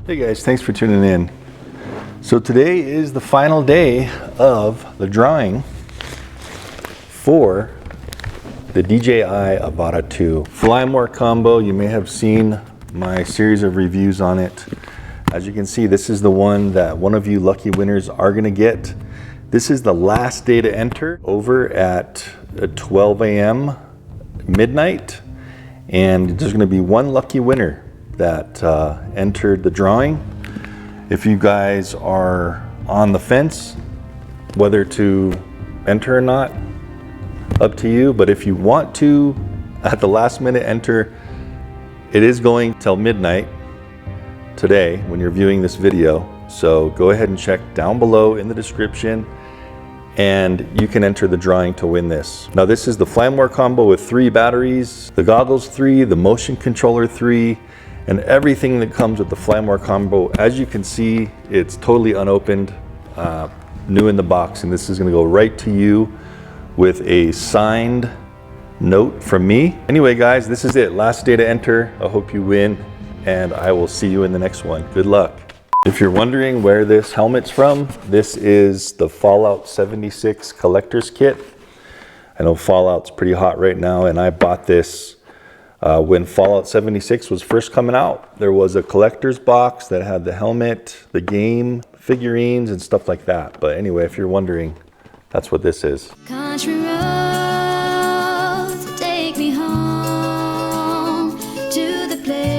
Hey guys, thanks for tuning in. So today is the final day of the drawing for the DJI Avata 2 Fly More combo. You may have seen my series of reviews on it. As you can see, this is the one that one of you lucky winners are gonna get. This is the last day to enter over at 12 a.m. midnight, and there's gonna be one lucky winner that entered the drawing. If you guys are on the fence whether to enter or not, up to you. But if you want to at the last minute enter, it is going till midnight today when you're viewing this video. So go ahead and check down below in the description and you can enter the drawing to win this. Now this is the Fly More combo with 3 batteries, the goggles 3, the motion controller 3, and everything that comes with the Fly More combo. As you can see, it's totally unopened, new in the box, and this is gonna go right to you with a signed note from me. Anyway guys, this is it, last day to enter. I hope you win, and I will see you in the next one. Good luck. If you're wondering where this helmet's from, this is the Fallout 76 collector's kit. I know Fallout's pretty hot right now, and I bought this when Fallout 76 was first coming out. There was a collector's box that had the helmet, the game, figurines, and stuff like that. But anyway, if you're wondering, that's what this is. Country roads take me home to the place